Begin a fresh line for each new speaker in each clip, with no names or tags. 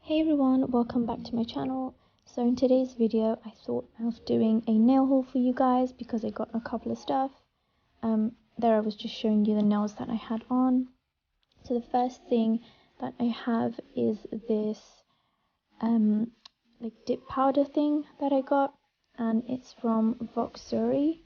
Hey everyone, welcome back to my channel. So in today's video I thought of doing a nail haul for you guys because I got a couple of stuff. There I was just showing you the nails that I had on. So the first thing that I have is this like dip powder thing that I got, and it's from Voxury.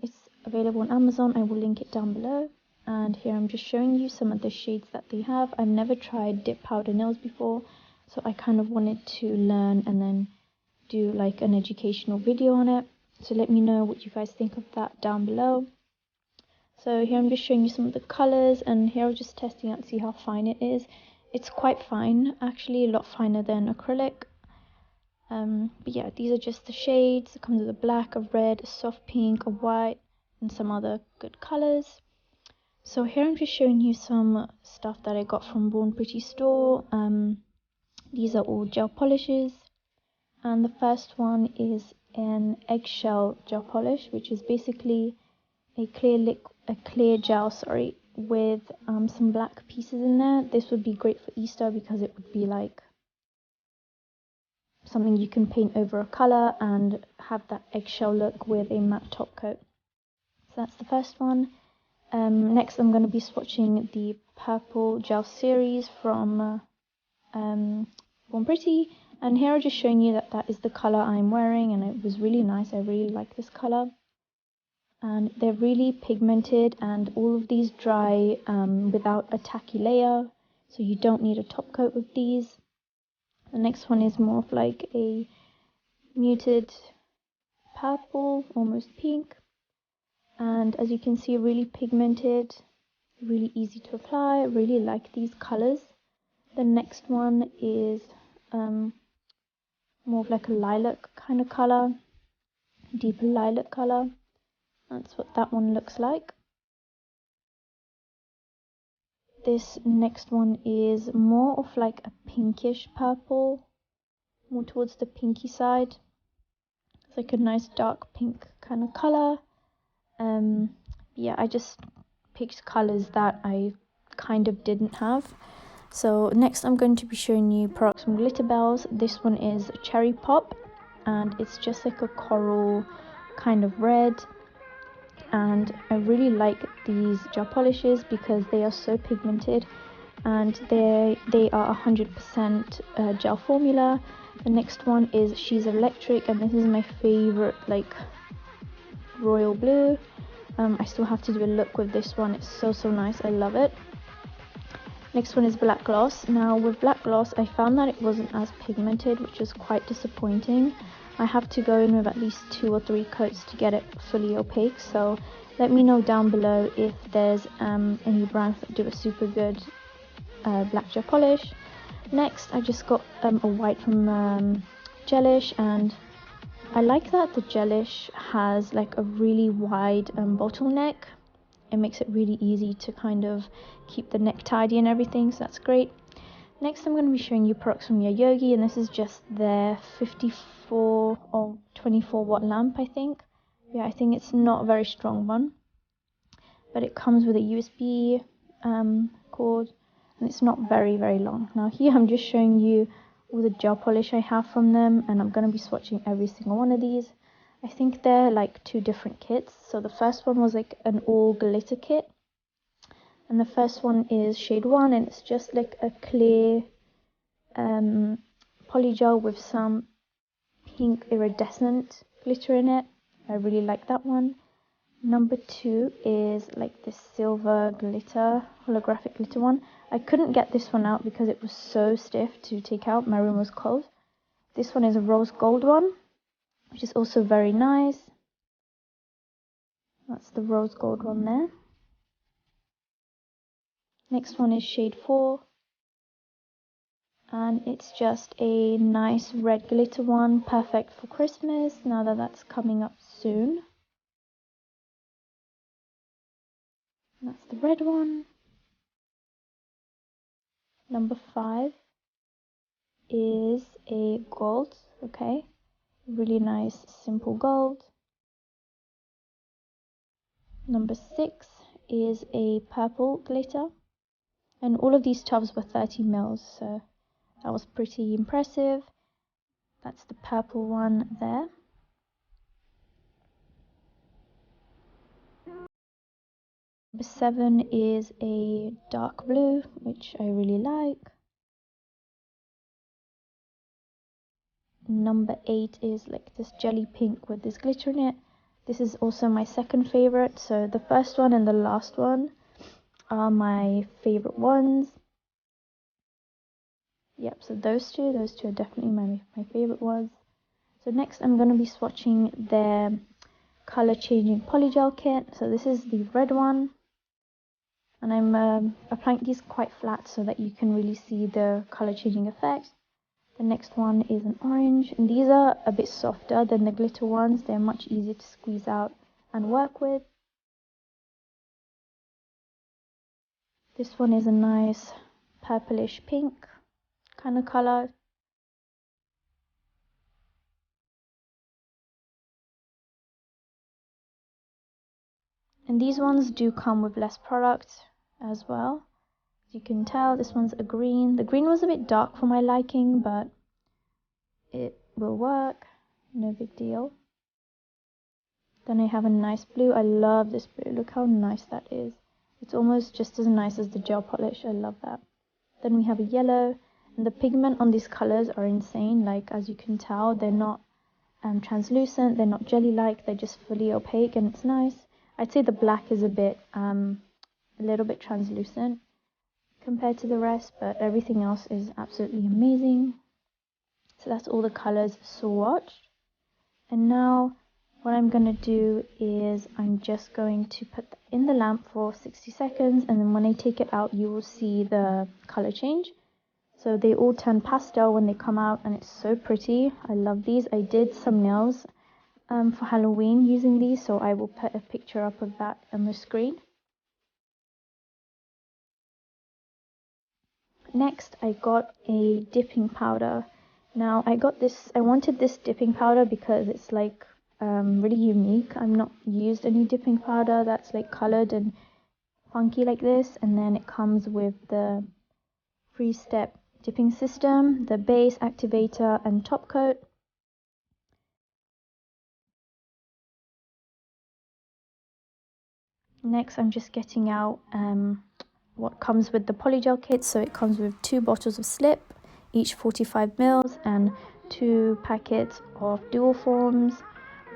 It's available on Amazon. I will link it down below. And here I'm just showing you some of the shades that they have. I've never tried dip powder nails before, so I kind of wanted to learn and then do like an educational video on it. So let me know what you guys think of that down below. So here I'm just showing you some of the colors, and here I'm just testing out to see how fine it is. It's quite fine, actually, a lot finer than acrylic. But yeah, these are just the shades. It comes with a black, a red, a soft pink, a white, and some other good colors. So here I'm just showing you some stuff that I got from BornPretty store. These are all gel polishes, and the first one is an eggshell gel polish, which is basically a clear gel, with some black pieces in there. This would be great for Easter because it would be like something you can paint over a color and have that eggshell look with a matte top coat. So that's the first one. Next I'm going to be swatching the purple gel series from BornPretty, and here I'm just showing you that that is the color I'm wearing, and it was really nice. I really like this color, and they're really pigmented, and all of these dry without a tacky layer, so you don't need a top coat with these. The next one is more of like a muted purple, almost pink, and as you can see, really pigmented, really easy to apply. I really like these colors. The next one is more of like a lilac kind of color, deeper lilac color. That's what that one looks like. This next one is more of like a pinkish purple, more towards the pinky side. It's like a nice dark pink kind of color. Yeah, I just picked colors that I kind of didn't have. So next I'm going to be showing you products from Glitterbels. This one is Cherry Pop, and it's just like a coral kind of red, and I really like these gel polishes because they are so pigmented, and they are 100% gel formula. The next one is She's Electric, and this is my favorite, like royal blue. I still have to do a look with this one. It's so nice. I love it. Next one is Black Gloss. Now with Black Gloss I found that it wasn't as pigmented, which is quite disappointing. I have to go in with at least 2 or 3 coats to get it fully opaque, so let me know down below if there's any brands that do a super good black gel polish. Next I just got a white from Gelish, and I like that the Gelish has like a really wide bottleneck. It makes it really easy to kind of keep the neck tidy and everything, so that's great. Next I'm going to be showing you products from Yayogee, and this is just their 54 or 24 watt lamp, I think. Yeah, I think it's not a very strong one, but it comes with a USB cord, and it's not very long. Now here I'm just showing you all the gel polish I have from them, and I'm going to be swatching every single one of these. I think they're like 2 different kits. So the first one was like an all glitter kit, and the first one is shade 1, and it's just like a clear polygel with some pink iridescent glitter in it. I really like that one. Number 2 is like this silver glitter, holographic glitter one. I couldn't get this one out because it was so stiff to take out. My room was cold. This one is a rose gold one, which is also very nice. That's the rose gold one there. Next one is shade 4, and it's just a nice red glitter one, perfect for Christmas now that that's coming up soon. That's the red one. Number 5 is a gold, okay, really nice simple gold. Number 6 is a purple glitter, and all of these tubs were 30 mils, so That was pretty impressive. That's the purple one there. Number 7 is a dark blue, which I really like. Number 8 is like this jelly pink with this glitter in it. This is also my second favorite, so the first one and the last one are my favorite ones. Yep, so those two are definitely my favorite ones. So next I'm going to be swatching their color changing Polygel Kit. So this is the red one, and I'm applying these quite flat so that you can really see the color changing effect. The next one is an orange, and these are a bit softer than the glitter ones. They're much easier to squeeze out and work with. This one is a nice purplish pink kind of color. And these ones do come with less product as well. As you can tell, this one's a green. The green was a bit dark for my liking, but it will work, no big deal. Then I have a nice blue. I love this blue. Look how nice that is. It's almost just as nice as the gel polish. I love that. Then we have a yellow, and the pigment on these colors are insane. Like, as you can tell, they're not translucent, they're not jelly-like, they're just fully opaque, and it's nice. I'd say the black is a little bit translucent compared to the rest, but everything else is absolutely amazing. So that's all the colors swatched. And now what I'm going to do is I'm just going to put that in the lamp for 60 seconds, and then when I take it out you will see the color change. So they all turn pastel when they come out, and it's so pretty. I love these. I did some nails for Halloween using these, so I will put a picture up of that on the screen. Next I got a dipping powder. Now I wanted this dipping powder because it's like really unique. I've not used any dipping powder that's like colored and funky like this. And then it comes with the 3-step dipping system, the base, activator and top coat. Next I'm just getting out what comes with the Polygel kit. So it comes with 2 bottles of slip, each 45 ml, and 2 packets of dual forms,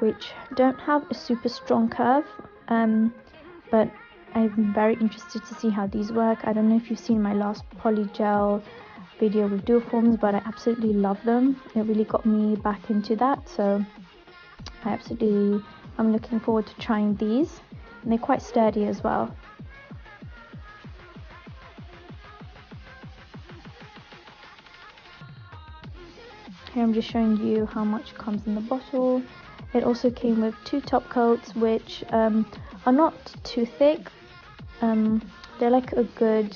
which don't have a super strong curve, but I'm very interested to see how these work. I don't know if you've seen my last Polygel video with dual forms, but I absolutely love them. It really got me back into that, so I'm looking forward to trying these, and they're quite sturdy as well. Here I'm just showing you how much comes in the bottle. It also came with 2 top coats, which are not too thick. They're like a good,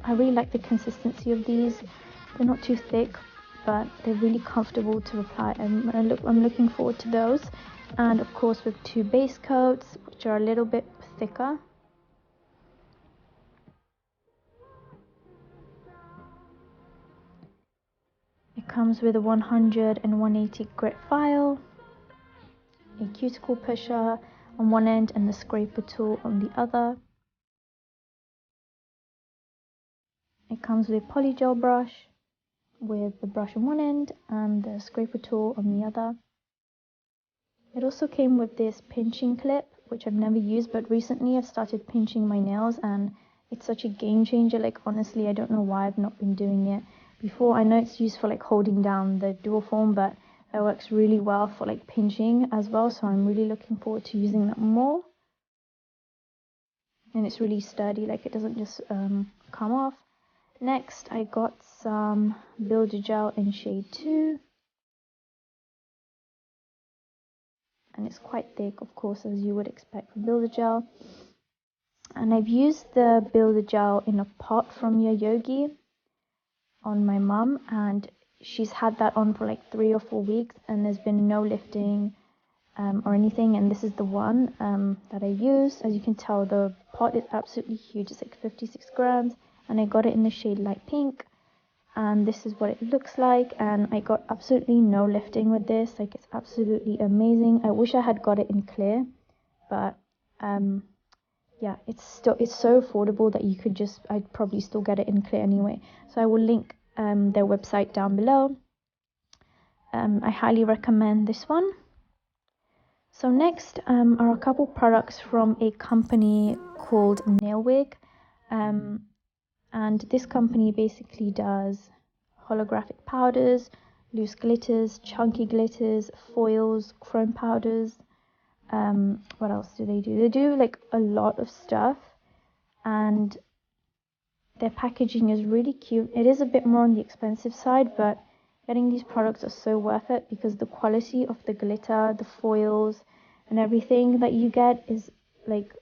I really like the consistency of these. They're not too thick, but they're really comfortable to apply, and I'm looking forward to those. And of course with 2 base coats, which are a little bit thicker. It comes with a 100 and 180 grit file, a cuticle pusher on one end and the scraper tool on the other. It comes with a polygel brush with the brush on one end and the scraper tool on the other. It also came with this pinching clip, which I've never used, but recently I've started pinching my nails and it's such a game changer. Like, honestly, I don't know why I've not been doing it before. I know it's used for like holding down the dual form, but it works really well for like pinching as well, so I'm really looking forward to using that more. And it's really sturdy, like it doesn't just come off. Next I got some builder gel in shade 2, and it's quite thick, of course, as you would expect for builder gel. And I've used the builder gel in a pot from Yayogee on my mum, and she's had that on for like 3 or 4 weeks, and there's been no lifting or anything. And this is the one that I use. As you can tell, the pot is absolutely huge. It's like 56 grams, and I got it in the shade light pink. and this is what it looks like. And I got absolutely no lifting with this. Like, it's absolutely amazing. I wish I had got it in clear, but yeah, it's so affordable that you could just, I'd probably still get it in clear anyway. So I will link their website down below. I highly recommend this one. So next are a couple products from a company called nailedbyk, and this company basically does holographic powders, loose glitters, chunky glitters, foils, chrome powders. What else do? They do like a lot of stuff, and their packaging is really cute. It is a bit more on the expensive side, but getting these products are so worth it because the quality of the glitter, the foils, and everything that you get is like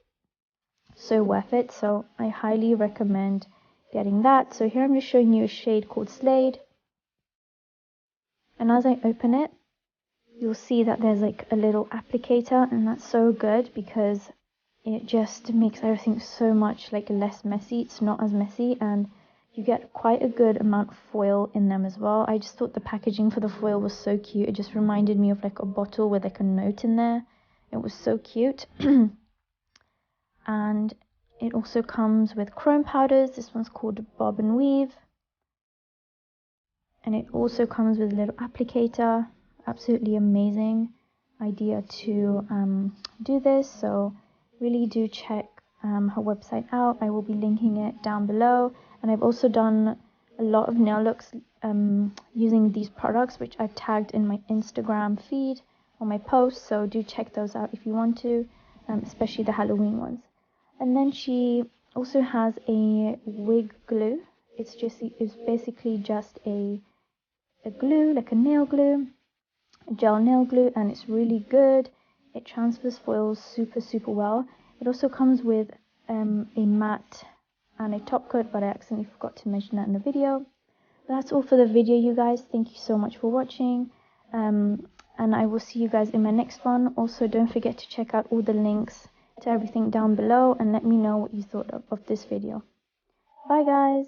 so worth it. So I highly recommend getting that. So here I'm just showing you a shade called Slade, and as I open it, you'll see that there's like a little applicator, and that's so good because it just makes everything so much like less messy. It's not as messy, and you get quite a good amount of foil in them as well. I just thought the packaging for the foil was so cute. It just reminded me of like a bottle with like a note in there. It was so cute. And it also comes with chrome powders. This one's called Bob and Weave, and it also comes with a little applicator. Absolutely amazing idea to do this. So really do check her website out. I will be linking it down below, and I've also done a lot of nail looks using these products, which I've tagged in my Instagram feed on my posts, so do check those out if you want to, especially the Halloween ones. And then she also has a wig glue. It's basically just a glue, like a nail glue, a gel nail glue, and it's really good. It transfers foils super well. It also comes with a matte and a top coat, but I accidentally forgot to mention that in the video. But that's all for the video, you guys. Thank you so much for watching, and I will see you guys in my next one. Also, don't forget to check out all the links to everything down below, and let me know what you thought of this video. Bye guys.